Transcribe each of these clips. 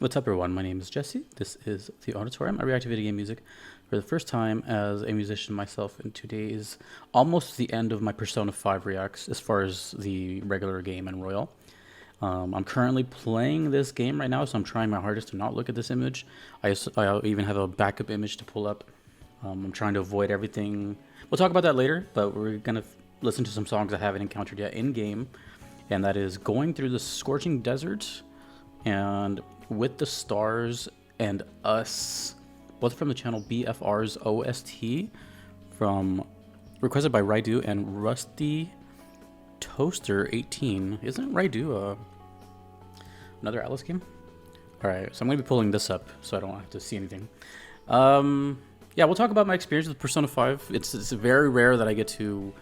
What's up, everyone? My name is Jesse. This is The Auditorium. I react to video game music for the first time as a musician myself, and today is almost the end of my Persona 5 reacts as far as the regular game and Royal. I'm currently playing this game right now, so I'm trying my hardest to not look at this image. I even have a backup image to pull up. I'm trying to avoid everything. We'll talk about that later, but we're going to listen to some songs I haven't encountered yet in-game, and that is Going Through the Scorching Desert and With the Stars and Us, both from the channel BFR's OST, requested by Raidu and Rusty Toaster 18. Isn't Raidu another Atlas game? Alright, so I'm going to be pulling this up so I don't have to see anything. Yeah, we'll talk about my experience with Persona 5. It's very rare that I get to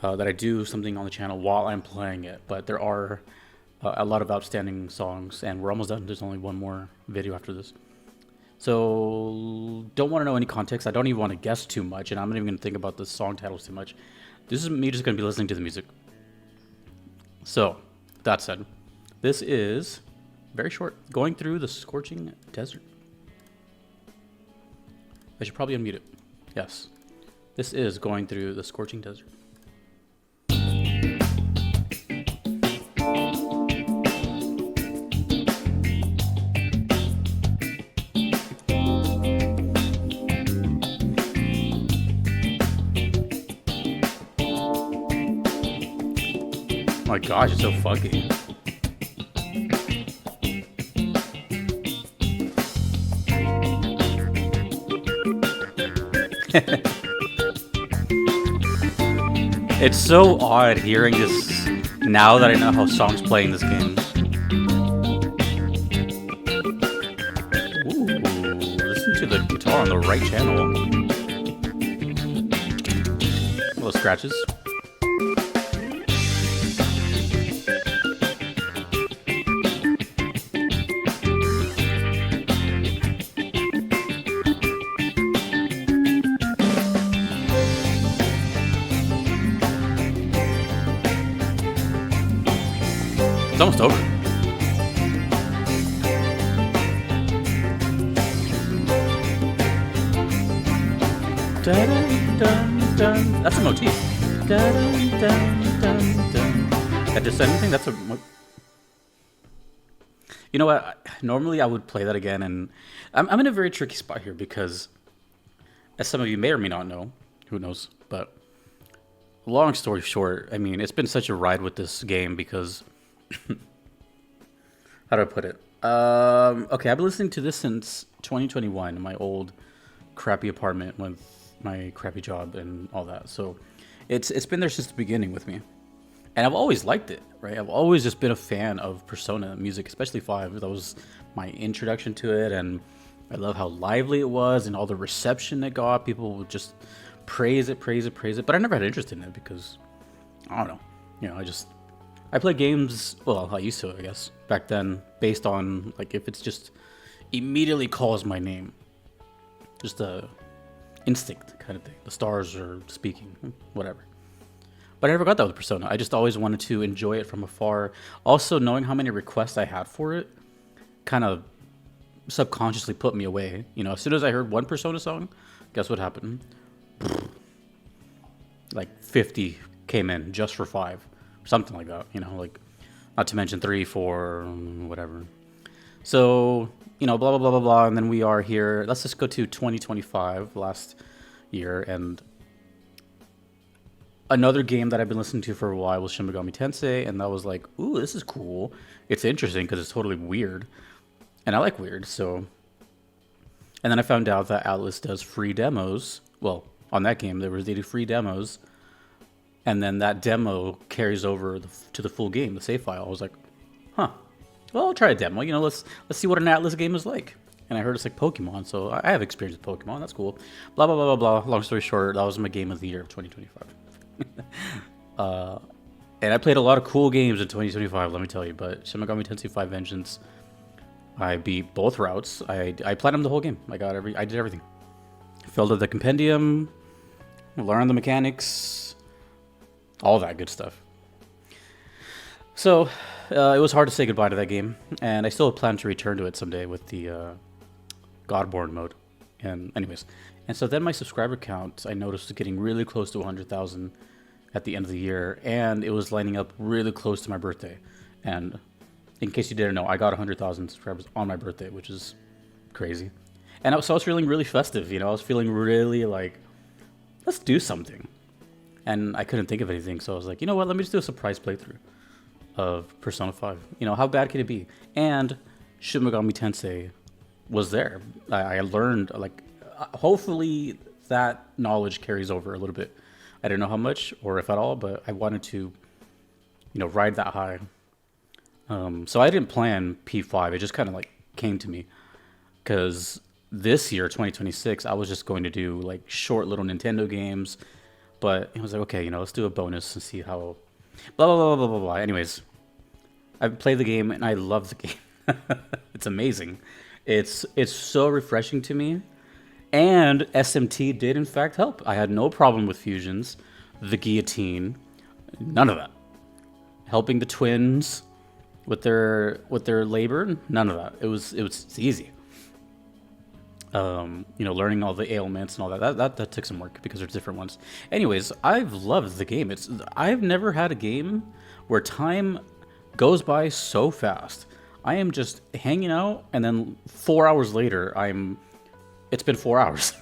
that I do something on the channel while I'm playing it, but there are a lot of outstanding songs, and we're almost done. There's only one more video after this. So, don't want to know any context. I don't even want to guess too much, and I'm not even going to think about the song titles too much. This is me just going to be listening to the music. So, that said, this is very short. Going Through the Scorching Desert. I should probably unmute it. Yes. This is Going Through the Scorching Desert. Oh my gosh, it's so funky. It's so odd hearing this now that I know how songs play in this game. Ooh, listen to the guitar on the right channel. Little scratches. It's almost over. Dun, dun, dun. That's a motif. Dun, dun, dun, dun. That just said anything? That's a... You know what? Normally I would play that again, and I'm in a very tricky spot here because, as some of you may or may not know, who knows, but long story short, I mean, it's been such a ride with this game because... How do I put it? Okay, I've been listening to this since 2021 in my old crappy apartment with my crappy job and all that. So it's been there since the beginning with me. And I've always liked it, right? I've always just been a fan of Persona music, especially 5. That was my introduction to it, and I love how lively it was and all the reception it got. People would just praise it, praise it, praise it. But I never had interest in it because, I don't know. You know, I play games, well, I used to, I guess, back then, based on, like, if it's just immediately calls my name. Just a instinct kind of thing. The stars are speaking, whatever. But I never got that with Persona. I just always wanted to enjoy it from afar. Also, knowing how many requests I had for it kind of subconsciously put me away. You know, as soon as I heard one Persona song, guess what happened? Like 50 came in just for 5. Something like that, you know, like, not to mention 3, 4, whatever. So, you know, blah, blah, blah, blah, blah. And then we are here. Let's just go to 2025, last year. And another game that I've been listening to for a while was Shin Megami Tensei. And that was like, ooh, this is cool. It's interesting because it's totally weird. And I like weird, so. And then I found out that Atlas does free demos. Well, on that game, they do free demos. And then that demo carries over to the full game, the save file. I was like, huh. Well, I'll try a demo. You know, let's see what an Atlas game is like. And I heard it's like Pokemon, so I have experience with Pokemon. That's cool. Blah, blah, blah, blah, blah. Long story short, that was my game of the year of 2025. And I played a lot of cool games in 2025, let me tell you. But Shin Megami Tensei 5 Vengeance, I beat both routes. I platinumed the whole game. I did everything. Filled up the compendium, learned the mechanics, all that good stuff. So it was hard to say goodbye to that game, and I still plan to return to it someday with the Godborn mode. And anyways, and so then my subscriber count I noticed was getting really close to 100,000 at the end of the year, and it was lining up really close to my birthday. And in case you didn't know, I got 100,000 subscribers on my birthday, which is crazy. And so I was feeling really festive, you know. I was feeling really like, let's do something. And I couldn't think of anything, so I was like, you know what? Let me just do a surprise playthrough of Persona 5. You know, how bad can it be? And Shin Megami Tensei was there. I learned, like, hopefully that knowledge carries over a little bit. I don't know how much or if at all, but I wanted to, you know, ride that high. So I didn't plan P5. It just kind of like came to me because this year, 2026, I was just going to do like short little Nintendo games. But it was like, okay, you know, let's do a bonus and see how blah, blah, blah, blah, blah, blah. Anyways, I played the game and I love the game. It's amazing. It's so refreshing to me. And SMT did in fact help. I had no problem with fusions, the guillotine, none of that. Helping the twins with their labor, none of that. It was easy. You know, learning all the ailments and all that took some work because there's different ones. Anyways, I've loved the game. I've never had a game where time goes by so fast. I am just hanging out, and then 4 hours later, it's been 4 hours.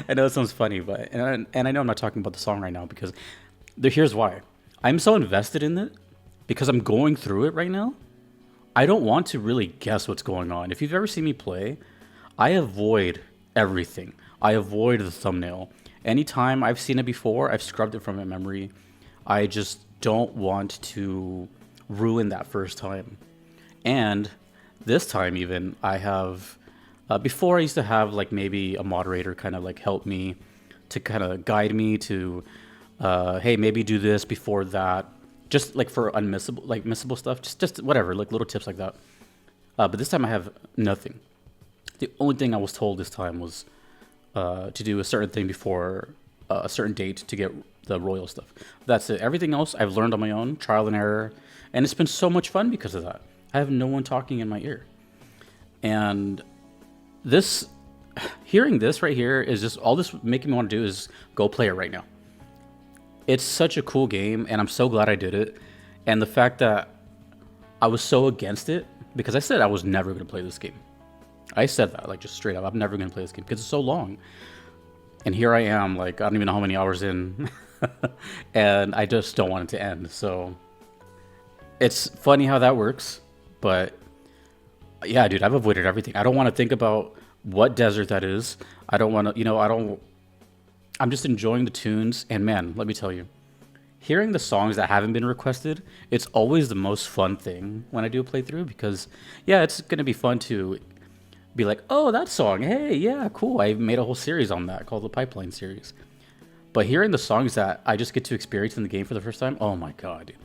I know it sounds funny, but and I know I'm not talking about the song right now because here's why. I'm so invested in it because I'm going through it right now. I don't want to really guess what's going on. If you've ever seen me play, I avoid everything. I avoid the thumbnail. Anytime I've seen it before, I've scrubbed it from my memory. I just don't want to ruin that first time. And this time even, I have... before I used to have like maybe a moderator kind of like help me to kind of guide me to, hey, maybe do this before that. Just like for missable stuff. Just whatever, like little tips like that. But this time I have nothing. The only thing I was told this time was to do a certain thing before a certain date to get the royal stuff. That's it. Everything else I've learned on my own, trial and error, and it's been so much fun because of that. I have no one talking in my ear. And hearing this right here is just, all this making me want to do is go play it right now. It's such a cool game, and I'm so glad I did it. And the fact that I was so against it, because I said I was never going to play this game. I said that, like, just straight up. I'm never going to play this game because it's so long. And here I am, like, I don't even know how many hours in. And I just don't want it to end. So it's funny how that works. But yeah, dude, I've avoided everything. I don't want to think about what desert that is. I don't want to, you know, I'm just enjoying the tunes. And man, let me tell you, hearing the songs that haven't been requested, it's always the most fun thing when I do a playthrough because, yeah, it's going to be fun to be like, oh, that song, hey, yeah, cool. I made a whole series on that called the Pipeline series. But hearing the songs that I just get to experience in the game for the first time, oh my god, dude.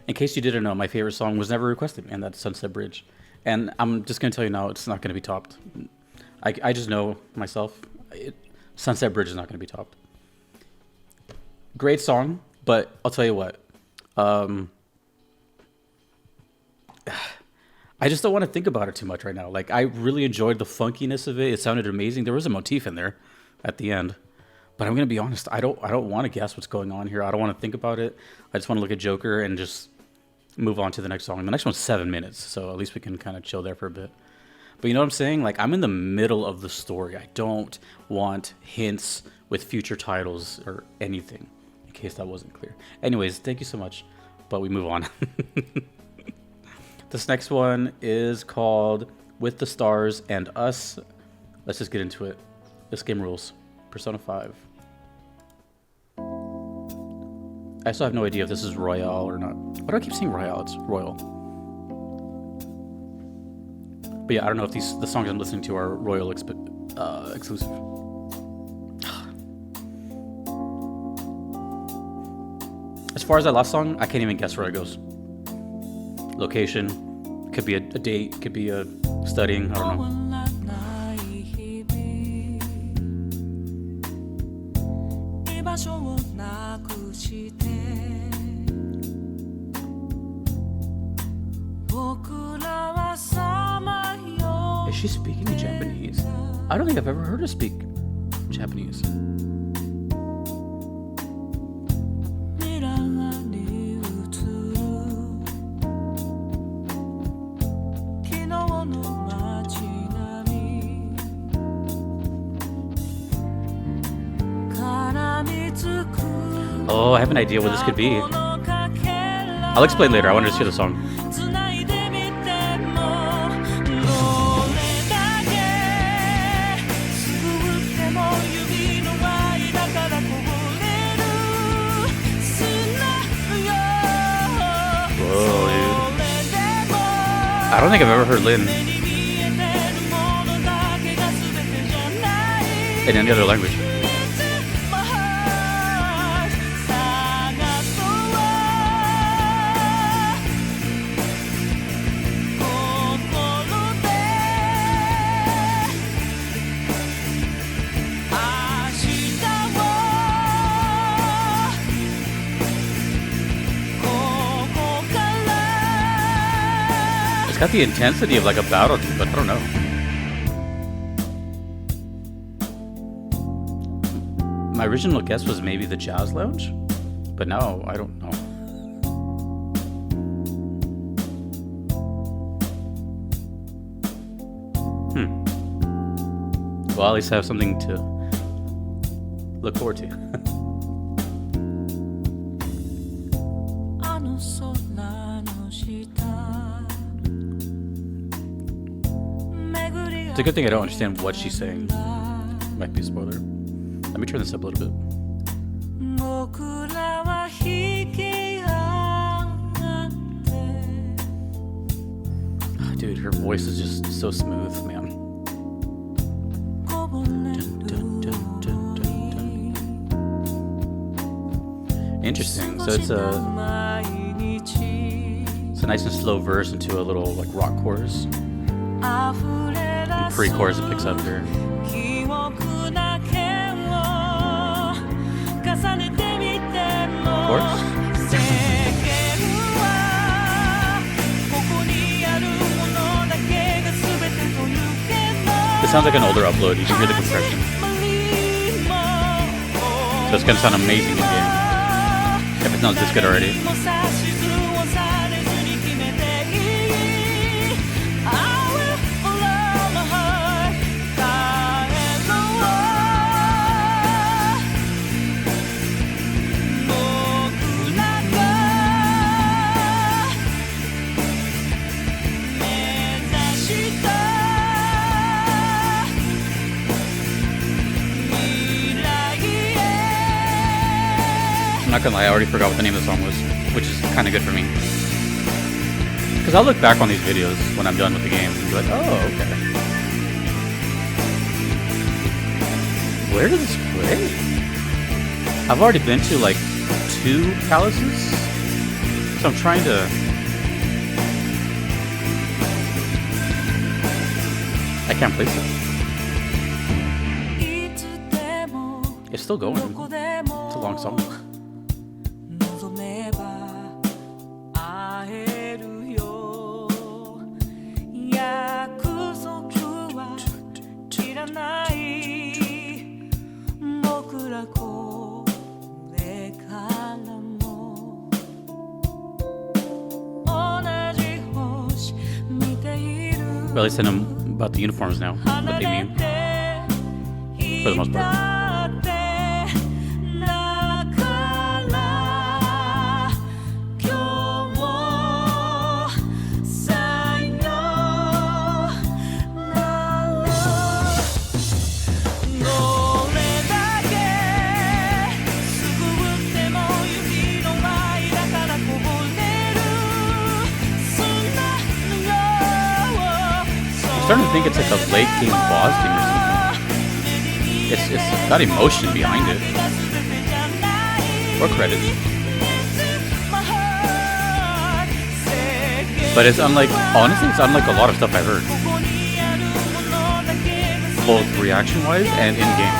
In case you didn't know, my favorite song was never requested, and that's Sunset Bridge. And I'm just going to tell you now, it's not going to be topped. I just know myself, Sunset Bridge is not going to be topped. Great song, but I'll tell you what. I just don't want to think about it too much right now. Like, I really enjoyed the funkiness of it. It sounded amazing. There was a motif in there at the end. But I'm going to be honest, I don't want to guess what's going on here. I don't want to think about it. I just want to look at Joker and just move on to the next song. And the next one's 7 minutes, so at least we can kind of chill there for a bit. But you know what I'm saying? Like, I'm in the middle of the story. I don't want hints with future titles or anything, in case that wasn't clear. Anyways, thank you so much. But we move on. This next one is called With the Stars and Us. Let's just get into it. This game rules. Persona 5. I still have no idea if this is Royale or not. Why do I keep saying Royale? It's Royal. But yeah, I don't know if the songs I'm listening to are Royal exclusive. As far as that last song, I can't even guess where it goes. Location. Could be a date. Could be a studying. I don't know. she speaking Japanese? I don't think I've ever heard her speak Japanese. Oh, I have an idea what this could be. I'll explain later. I wanted to hear the song. Whoa, dude. I don't think I've ever heard Lin in any other language. It's got the intensity of like a battle, but I don't know. My original guess was maybe the Jazz Lounge, but now I don't know. Well, at least I have something to look forward to. It's a good thing I don't understand what she's saying. Might be a spoiler. Let me turn this up a little bit. Oh, dude, her voice is just so smooth, man. Interesting. So it's a nice and slow verse into a little like rock chorus. And pre-chorus it picks up here. Chorus. It sounds like an older upload. You can hear the compression. So it's gonna sound amazing in game. If it sounds this good already. I'm not gonna lie, I already forgot what the name of the song was, which is kind of good for me. Because I'll look back on these videos when I'm done with the game and be like, oh, okay. Where does this play? I've already been to like 2 palaces, so I'm trying to... I can't place it. It's still going. It's a long song. Well, at least I know about the uniforms now, what they mean, for the most part. I'm starting to think it's like a late game boss thing or something. It's got emotion behind it. Or credits. But it's unlike, honestly, it's unlike a lot of stuff I've heard. Both reaction-wise and in-game.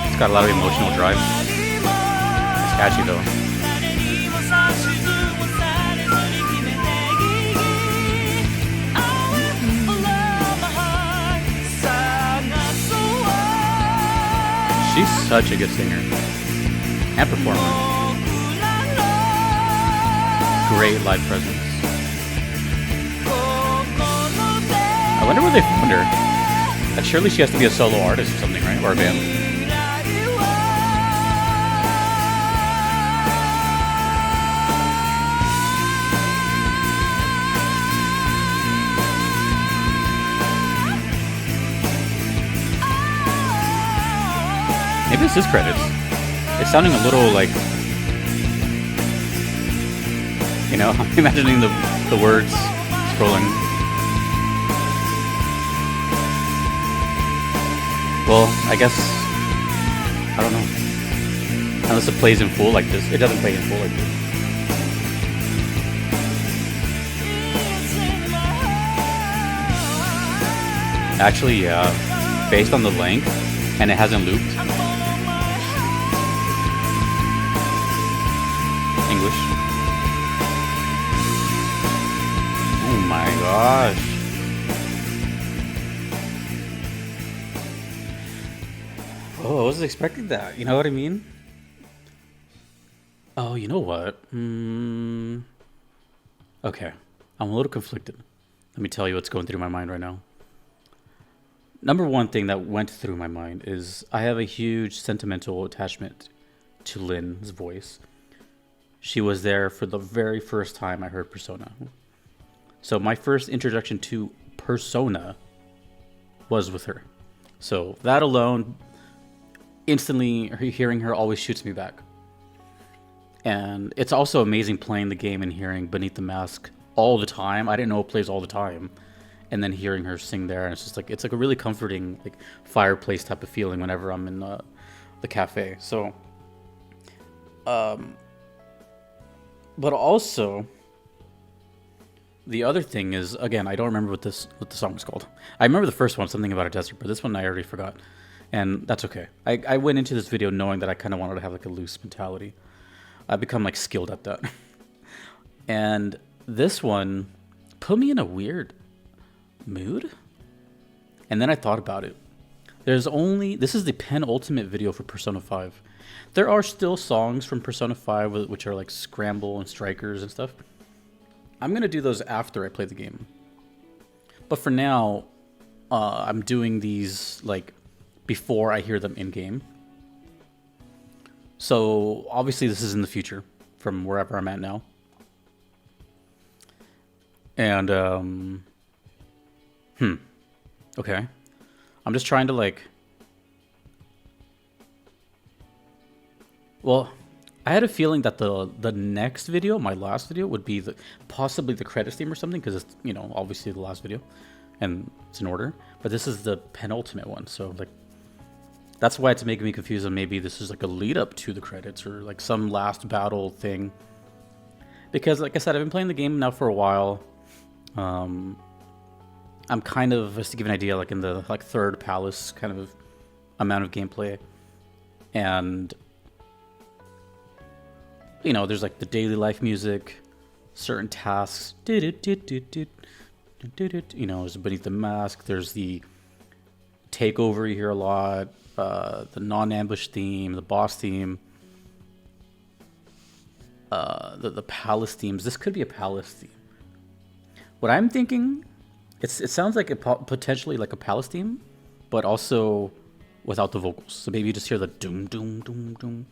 It's got a lot of emotional drive. It's catchy though. such a good singer and performer. Great live presence. I wonder where they found her. And surely she has to be a solo artist or something, right? Or a band. Maybe this is credits. It's sounding a little like, you know, I'm imagining the words scrolling. Well, I guess, I don't know. Unless it plays in full like this. It doesn't play in full like this. Actually, yeah. Based on the length, and it hasn't looped. English. Oh my gosh. Oh, I wasn't expecting that. You know what I mean? Oh, you know what? Okay. I'm a little conflicted. Let me tell you what's going through my mind right now. Number one thing that went through my mind is I have a huge sentimental attachment to Lynn's voice. She was there for the very first time I heard Persona. So my first introduction to Persona was with her. So that alone, instantly hearing her always shoots me back. And it's also amazing playing the game and hearing Beneath the Mask all the time. I didn't know it plays all the time. And then hearing her sing there, and it's like a really comforting, like, fireplace type of feeling whenever I'm in the cafe. So, but also, the other thing is, again, I don't remember what the song was called. I remember the first one, something about a desert, but this one I already forgot, and that's okay. I went into this video knowing that I kind of wanted to have like a loose mentality. I've become like skilled at that, and this one put me in a weird mood. And then I thought about it. This is the penultimate video for Persona 5. There are still songs from Persona 5 which are like Scramble and Strikers and stuff. I'm gonna do those after I play the game. But for now, I'm doing these like before I hear them in game. So obviously this is in the future from wherever I'm at now. And okay. I'm just trying to like... Well, I had a feeling that the next video, my last video, would be possibly the credits theme or something, because it's, you know, obviously the last video, and it's in order. But this is the penultimate one, so like that's why it's making me confused. And maybe this is like a lead up to the credits or like some last battle thing. Because like I said, I've been playing the game now for a while. I'm kind of, just to give an idea, like in the like third palace kind of amount of gameplay, and you know, there's like the daily life music, certain tasks, you know, there's Beneath the Mask, there's the takeover you hear a lot, the non-ambush theme, the boss theme, the palace themes. This could be a palace theme. What I'm thinking, it sounds like potentially like a palace theme, but also without the vocals. So maybe you just hear the doom, doom, doom, doom.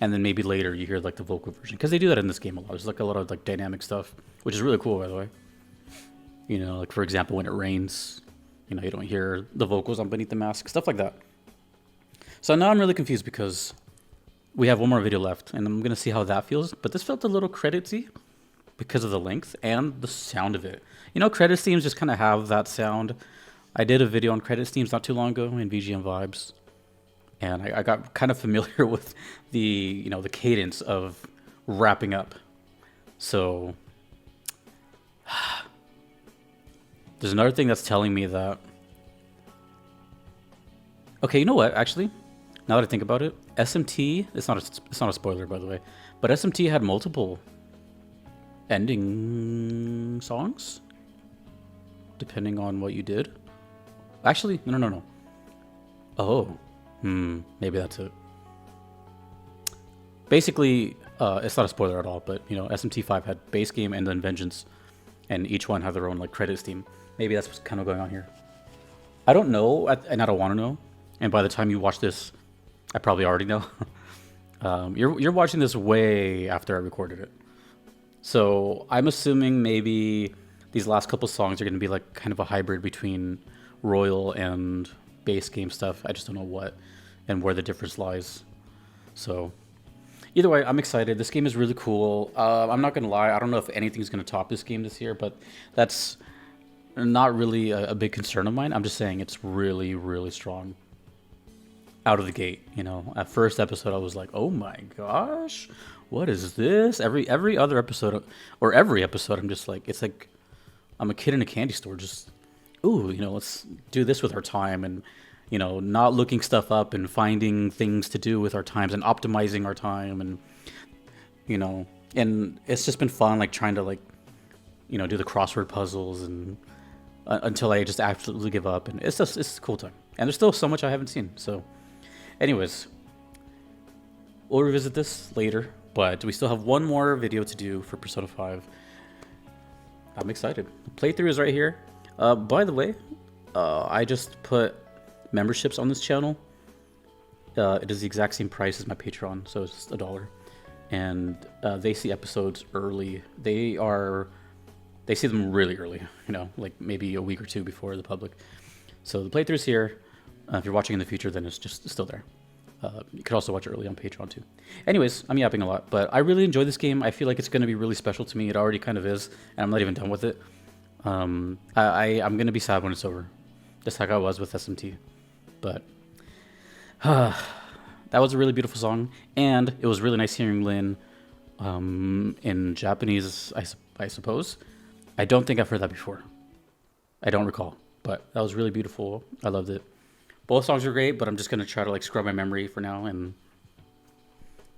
And then maybe later you hear like the vocal version. Because they do that in this game a lot. There's like a lot of like dynamic stuff, which is really cool, by the way. You know, like for example, when it rains, you know, you don't hear the vocals on Beneath the Mask, stuff like that. So now I'm really confused because we have one more video left, and I'm going to see how that feels. But this felt a little creditsy because of the length and the sound of it. You know, credit themes just kind of have that sound. I did a video on credit themes not too long ago in VGM Vibes, and I got kind of familiar with the, you know, the cadence of wrapping up. So there's another thing that's telling me that, okay, you know what, actually, now that I think about it, SMT, it's not a spoiler, by the way, but SMT had multiple ending songs depending on what you did. Actually, no. Oh, maybe that's it. Basically, it's not a spoiler at all, but you know, SMT5 had base game and then Vengeance, and each one had their own like credit scheme. Maybe that's what's kind of going on here. I don't know, and I don't want to know. And by the time you watch this, I probably already know. You're watching this way after I recorded it, so I'm assuming maybe these last couple songs are going to be like kind of a hybrid between Royal and base game stuff. I just don't know what and where the difference lies. So either way, I'm excited. This game is really cool. I'm not gonna lie. I don't know if anything's gonna top this game this year, but that's not really a big concern of mine. I'm just saying it's really, really strong out of the gate. You know, at first episode, I was like, "Oh my gosh, what is this?" Every other episode, or every episode, I'm just like, it's like I'm a kid in a candy store. Just, ooh, you know, let's do this with our time, and you know, not looking stuff up and finding things to do with our times and optimizing our time, and you know, and it's just been fun, like trying to like, you know, do the crossword puzzles and until I just absolutely give up, and it's a cool time, and there's still so much I haven't seen. So, anyways, we'll revisit this later, but we still have one more video to do for Persona 5. I'm excited. Playthrough is right here. By the way, I just put memberships on this channel. It is the exact same price as my Patreon, so it's just $1. And they see episodes early. They see them really early, you know, like maybe a week or two before the public. So the playthrough's here. If you're watching in the future, then it's just still there. You could also watch it early on Patreon too. Anyways, I'm yapping a lot, but I really enjoy this game. I feel like it's going to be really special to me. It already kind of is, and I'm not even done with it. I'm going to be sad when it's over, just like I was with SMT. But that was a really beautiful song, and it was really nice hearing Lynn in Japanese, I suppose. I don't think I've heard that before. I don't recall, but that was really beautiful. I loved it. Both songs are great, but I'm just going to try to like scrub my memory for now and,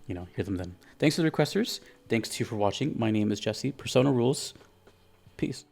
you know, hear them then. Thanks to the requesters. Thanks to you for watching. My name is Jesse. Persona rules. Peace.